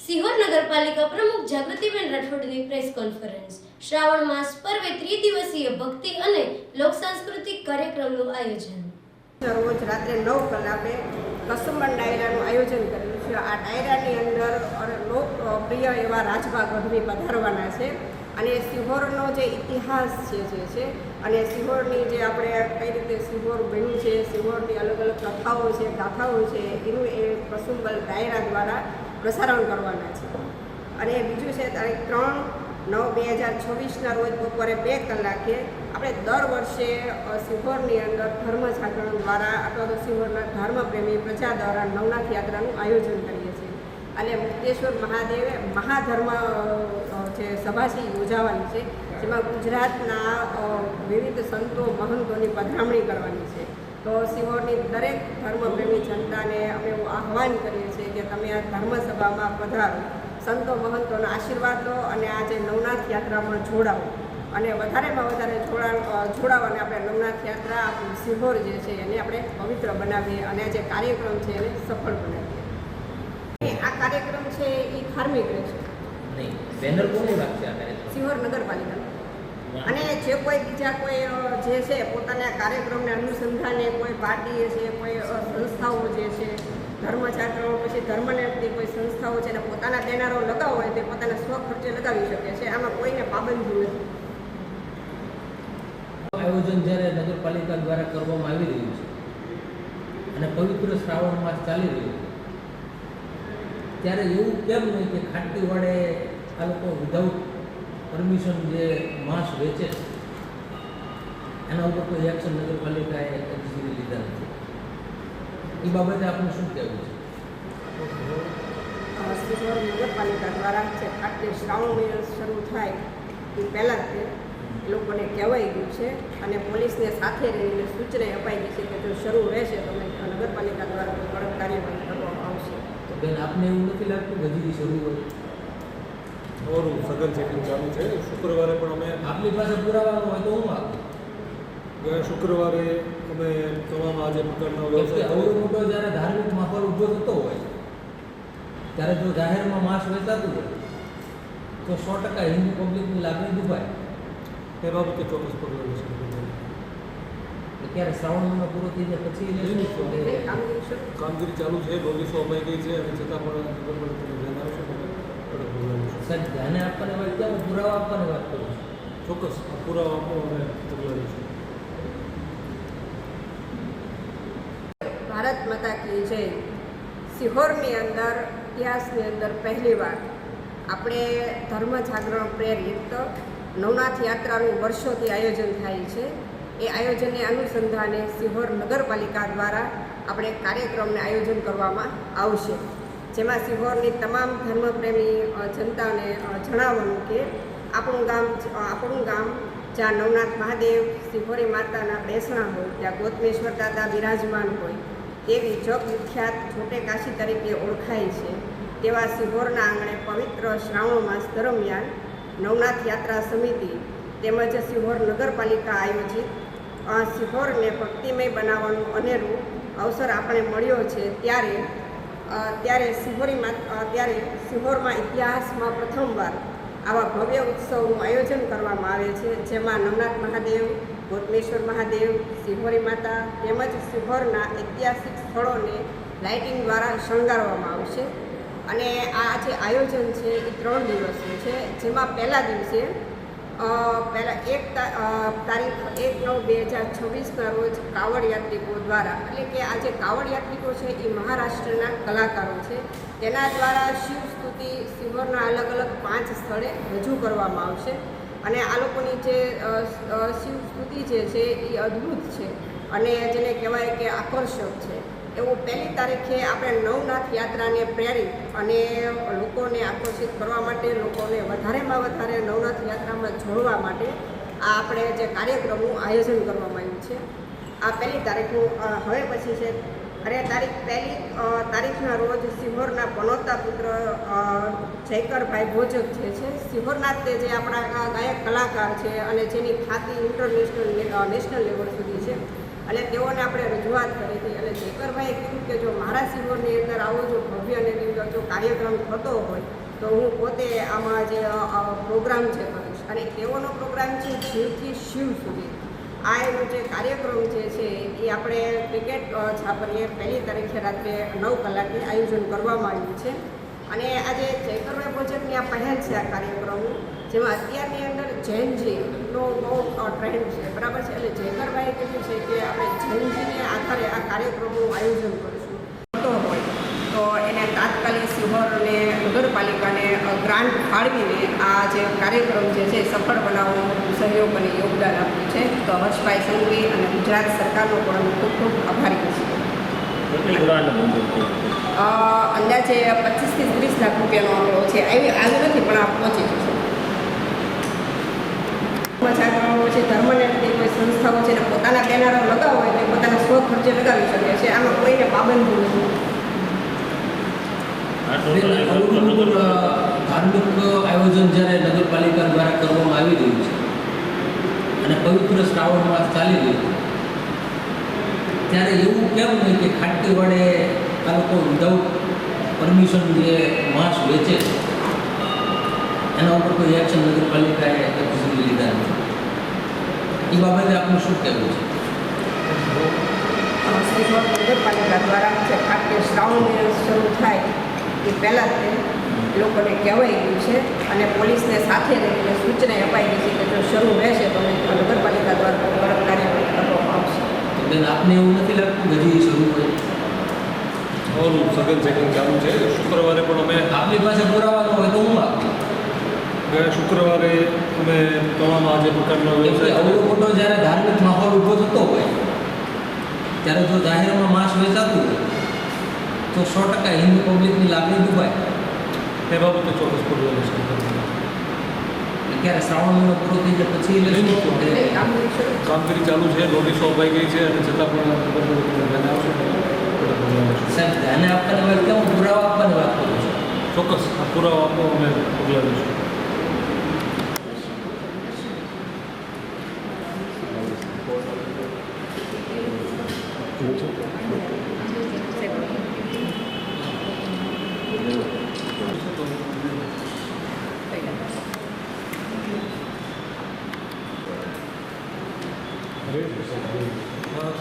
સિહોર નગરપાલિકા પ્રમુખ જાગૃતિબેન રાઠોડની press conference. Shravan માસ પર્વે ત્રિદિવસીય ભક્તિ અને લોક સાંસ્કૃતિક કાર્યક્રમનું આયોજન। રોજ રાત્રે 9 કલાકે કસુંબન ડાયરાનું આયોજન કરેલું છે। આ ડાયરાની અંદર લોકપ્રિય એવા રાજભા ગઢવી પધારવાના છે અને સિહોરનો જે ઇતિહાસ છે અને સિહોરની જે આપણે કઈ રીતે સિહોર બન્યું છે, સિહોરની અલગ અલગ કથાઓ છે, ગાથાઓ છે, એનું એ કસુંબલ ડાયરા દ્વારા પ્રસારણ કરવાના છે। અને બીજું છે તારીખ 3/9/2026ના રોજ બપોરે 2 કલાકે આપણે દર વર્ષે સિહોરની અંદર ધર્મ જાગરણ દ્વારા અથવા તો સિહોરના ધર્મપ્રેમી પ્રજા દ્વારા નવનાથ યાત્રાનું આયોજન કરીએ છીએ અને મુક્તેશ્વર મહાદેવે મહાધર્મ જે સભા છે યોજાવાની છે, જેમાં ગુજરાતના વિવિધ સંતો મહંતોની પધરામણી કરવાની છે। તો સિહોરની દરેક ધર્મપ્રેમી જનતાને અમે એવું આહ્વાન કરીએ છીએ કે તમે આ ધર્મસભામાં પધારો, સંતો મહંતોના આશીર્વાદ લો અને આ જે નવનાથ યાત્રામાં જોડાવો અને વધારેમાં વધારે જોડાવાને આપણે નવનાથ યાત્રા આપણું સિહોર જે છે એને આપણે પવિત્ર બનાવીએ અને આ જે કાર્યક્રમ છે એને સફળ બનાવીએ। આ કાર્યક્રમ છે એ ધાર્મિક રહેશે, સિહોર નગરપાલિકા અને જે કોઈ બીજા કોઈ જે છે પોતાના કાર્યક્રમને અનુસંધાને કોઈ પાર્ટી છે, કોઈ સંસ્થાઓ જે છે ધર્મ જાગરણ પછી ધર્મને લગતી કોઈ સંસ્થાઓ છે અને પોતાના બેનરો લગાવવા હોય તે પોતાના સ્વખર્ચે લગાવી શકે છે, આમાં કોઈને પાબંદી નથી। આયોજન જ્યારે નગરપાલિકા દ્વારા કરવામાં આવી રહ્યું છે અને પવિત્ર શ્રાવણ માસ ચાલી રહ્યો છે ત્યારે એવું કેમ નહીં કે ખાટી વડે આ લોકો વિધાઉટ પરમિશન જે માંસ વેચે છે એના ઉપર કોઈ એક્શન નગરપાલિકાએ હજી સુધી લીધા નથી, એ બાબતે આપણું શું કહેવું છે? સિહોર નગરપાલિકા દ્વારા જે ખાટી શ્રાવણ મહિનો શરૂ થાય એ પહેલાં જ લોકોને કહેવાઈ ગયું છે અને પોલીસને સાથે રહીને સૂચના અપાઈ ગઈ છે કે જો શરૂ રહેશે તો નગરપાલિકા દ્વારા કડક કાર્યવાહી કરવામાં આવશે। તો બેન, આપને એવું નથી લાગતું કે હજી શરૂ હોય? અમારું સઘન ચેકિંગ ચાલુ છે। શુક્રવારે પણ અમે આપની પાસે પુરાવાનો હોય તો હું આપું? ગયા શુક્રવારે અમે તમામ આ જે પ્રકારના વ્યવસાય આવડો મોટો જ્યારે ધાર્મિક માહોલ ઊભો થતો હોય ત્યારે જો જાહેરમાં માંસ વેચાતું હોય તો 100% હિન્દુ પબ્લિકની લાગણી દુભાય। એ બાબતે ચોક્કસ પગલાં લેશે। ક્યારે શ્રાવણ મહિનો પૂરો થઈ જાય પછી કામગીરી ચાલુ છે, નોટિસો અપાઈ ગઈ છે અને છતાં પણ ધ્યાન આવશે કડક પગલાં લેશે। સાહેબ, ધ્યાને આપવાની વાત ક્યાં પુરાવા આપવાની વાત કરું છું? ચોક્કસ આ પુરાવા આપો અને પગલાં લેશે। ભારત માતા કી જય। સિહોરની અંદર ઇતિહાસની અંદર પહેલીવાર આપણે ધર્મ જાગરણ પ્રેરિત નવનાથ યાત્રાનું વર્ષોથી આયોજન થાય છે। એ આયોજનને અનુસંધાને સિહોર નગરપાલિકા દ્વારા આપણે કાર્યક્રમને આયોજન કરવામાં આવશે, જેમાં સિહોરની તમામ ધર્મપ્રેમી જનતાને જણાવવાનું કે આપણું ગામ જ્યાં નવનાથ મહાદેવ સિહોરી માતાના બેસણા હોય, ત્યાં ગોતમેશ્વર દાદા બિરાજમાન હોય તેવી જગવિખ્યાત છોટે કાશી તરીકે ઓળખાય છે, તેવા સિહોરના આંગણે પવિત્ર શ્રાવણ માસ દરમિયાન નવનાથ યાત્રા સમિતિ તેમજ સિહોર નગરપાલિકા આયોજિત સિહોરને ભક્તિમય બનાવવાનું અનેરું અવસર આપણે મળ્યો છે। ત્યારે સિહોરમાં ઇતિહાસમાં પ્રથમવાર આવા ભવ્ય ઉત્સવનું આયોજન કરવામાં આવે છે, જેમાં નવનાથ મહાદેવ, ગોતમેશ્વર મહાદેવ, સિહોરી માતા તેમજ સિહોરના ઐતિહાસિક સ્થળોને લાઇટિંગ દ્વારા શણગારવામાં આવશે। અને આ જે આયોજન છે એ 3 દિવસનું છે, જેમાં પહેલા દિવસે તારીખ 1/9/2026ના રોજ કાવડ યાત્રિકો દ્વારા, એટલે કે આ જે કાવડ યાત્રિકો છે એ મહારાષ્ટ્રના કલાકારો છે, તેના દ્વારા શિવ સ્તુતિ સિહોરના અલગ અલગ 5 સ્થળે રજૂ કરવામાં આવશે અને આ લોકોની જે શિવ સ્તુતિ જે છે એ અદ્ભુત છે અને જેને કહેવાય કે આકર્ષક છે। એવું 1લી તારીખે આપણે નવનાથ યાત્રાને પ્રેરિત અને લોકોને આકર્ષિત કરવા માટે, લોકોને વધારેમાં વધારે નવનાથ યાત્રામાં જોડવા માટે આ આપણે જે કાર્યક્રમનું આયોજન કરવામાં આવ્યું છે। આ 1લી તારીખનું હવે પછી છે અને તારીખ 1લી તારીખના રોજ સિહોરના પનોતા પુત્ર જયકરભાઈ ભોજક જે છે, સિહોરના તે જે આપણા ગાયક કલાકાર છે અને જેની ખ્યાતિ ઇન્ટરનેશનલ નેશનલ લેવલ સુધી છે, અને તેઓને આપણે રજૂઆત કરી હતી અને શેખરભાઈએ કીધું કે જો મારા સિહોરની અંદર આવો જો ભવ્ય અને દિવ્ય જો કાર્યક્રમ થતો હોય તો હું પોતે આમાં જે પ્રોગ્રામ છે કરીશ. અને તેઓનો પ્રોગ્રામ છે શિવથી શિવ સુધી. આ એનો જે કાર્યક્રમ જે છે એ આપણે ક્રિકેટ છાપરીએ 1 તારીખે રાત્રે 9 કલાકે આયોજન કરવામાં આવ્યું છે. અને આજે શેખરભાઈ પ્રોજેક્ટની આ પહેલ છે આ કાર્યક્રમો, જેમાં અત્યારની અંદર જૈનજીનો બહુ ટ્રેન્ડ છે, બરાબર છે. એટલે શેખરભાઈએ કીધું છે કે આપણે જૈનજીને આધારે આ કાર્યક્રમોનું આયોજન કરીશું. થતો હોય તો એને તાત્કાલિક સિહોરને નગરપાલિકાને ગ્રાન્ટ ફાળવીને આ જે કાર્યક્રમ જે છે સફળ બનાવવાનું સહયોગ અને યોગદાન આપ્યું છે. તો હર્ષભાઈ સંઘવી અને ગુજરાત સરકારનો પણ હું ખૂબ ખૂબ આભારી છું. અંદાજે 25 થી 30 લાખ રૂપિયાનો આંકડો છે. આવી નથી પણ આ પહોંચી જશે. જાગરણો છે, ધર્મને લગતી કોઈ સંસ્થાઓ છે ને પોતાના બેનરો લગાવો હોય એટલે પોતાના સ્વ ખર્ચે લગાવી શકે છે. આમાં કોઈને પાબંદી નથી. ધાર્મિક આયોજન જ્યારે નગરપાલિકા દ્વારા કરવામાં આવી રહ્યું છે અને પવિત્ર શ્રાવણ માસ ચાલી રહ્યો છે ત્યારે એવું કેમ નહીં કે ખાટી વડે આ લોકો વિધાઉટ પરમિશન જે માંસ વેચે છે એના ઉપર કોઈ એક્શન નગરપાલિકાએ લીધા નથી? એ બાબતે આપનું શું કહેવું છે? નગરપાલિકા દ્વારા જે ખાતે શ્રાવણ મહિનો શરૂ થાય એ પહેલાં જ લોકોને કહેવાઈ ગયું છે અને પોલીસને સાથે રહીને સૂચના અપાઈ ગઈ છે કે જો શરૂ રહેશે તો નગરપાલિકા દ્વારા કડક કાર્યવાહી કરવામાં આવશે. બેન, આપને એવું નથી લાગતું હજી શરૂ હોય? સઘન ચેકિંગ ચાલુ છે. શુક્રવારે પણ અમે આપની પાસે પુરાવાનો હોય તો હું આપું. ગયા શુક્રવારે અમે તમામ આ જે પ્રકારનો વ્યવસાય અવળો મોટો જ્યારે ધાર્મિક માહોલ ઊભો થતો હોય ત્યારે જો જાહેરમાં માંસ વેચાતું હોય તો 100% હિન્દુ પબ્લિકની લાગણી દુભાય. એ બાબતે ચોક્કસ પગલાં લેશું. ક્યારે શ્રાવણ મહિનો પૂરો થઈ જાય પછી કામગીરી ચાલુ છે. નોટિસો અપાઈ ગઈ છે અને છતાં પણ ધ્યાને આવશે. સાહેબ, ધ્યાને આપવાની વાત કેમ પુરાવા આપવાની વાત કરું છું? ચોક્કસ આ પુરાવા આપો અમે પગલાં લઈશું.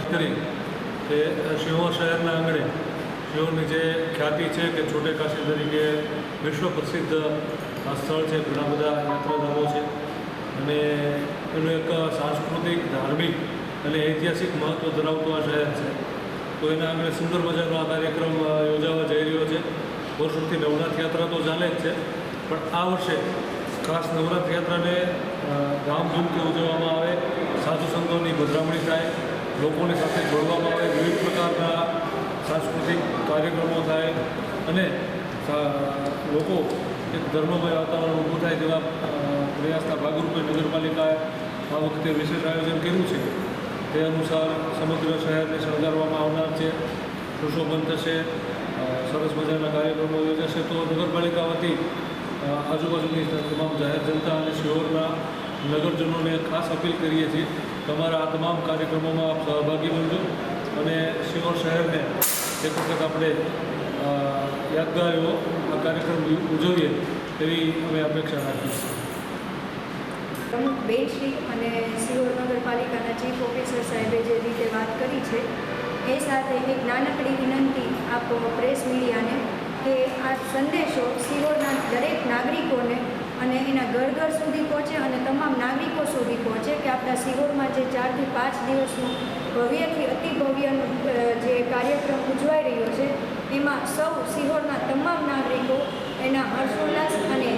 કરી કે શિહોર શહેરના આંગણે શિહોરની જે ખ્યાતિ છે કે છોટે કાશી તરીકે વિશ્વ પ્રસિદ્ધ આ સ્થળ છે. ઘણા બધા યાત્રાધામો છે અને એનું એક સાંસ્કૃતિક, ધાર્મિક અને ઐતિહાસિક મહત્ત્વ ધરાવતું આ શહેર છે. તો એના આંગણે સુંદર મજાનો આ કાર્યક્રમ યોજાવા જઈ રહ્યો છે. વર્ષોથી નવનાથ યાત્રા તો ચાલે જ છે, પણ આ વર્ષે ખાસ નવનાથ યાત્રાને ધામધૂમથી ઉજવવામાં આવે, સાધુ સંતોની પધરામણી થાય, લોકોની સાથે જોડવામાં આવે, વિવિધ પ્રકારના સાંસ્કૃતિક કાર્યક્રમો થાય અને લોકો એક ધર્મમય વાતાવરણ ઊભું થાય તેવા પ્રયાસના ભાગરૂપે નગરપાલિકાએ આ વખતે વિશેષ આયોજન કર્યું છે. તે અનુસાર સમગ્ર શહેરને શણગારવામાં આવનાર છે, સુશોભન થશે, સરસ મજાના કાર્યક્રમો યોજાશે. તો નગરપાલિકા વતી આજુબાજુની તમામ જાહેર જનતા અને શિહોરના નગરજનોને ખાસ અપીલ કરીએ છીએ તમારા આ તમામ કાર્યક્રમોમાં આપ સહભાગી બનજો અને શિહોર શહેરને એક વખત આપણે યાદગાર એવો આ કાર્યક્રમ ઉજવીએ તેવી અમે અપેક્ષા રાખીએ છીએ. પ્રમુખ બેનશ્રી અને શિહોર નગરપાલિકાના ચીફ ઓફિસર સાહેબે જે રીતે વાત કરી છે એ સાથે એક નાનકડી વિનંતી આપ પ્રેસ મીડિયાને કે આ સંદેશો શિહોરના દરેક નાગરિકોને અને એના ઘર ઘર સુધી પહોંચે અને તમામ નાગરિકો સુધી પહોંચે કે આપણા શિહોરમાં જે 4 થી 5 દિવસનું ભવ્યથી અતિ ભવ્યનો જે કાર્યક્રમ ઉજવાઈ રહ્યો છે એમાં સૌ શિહોરના તમામ નાગરિકો એના હર્ષોલ્લાસ અને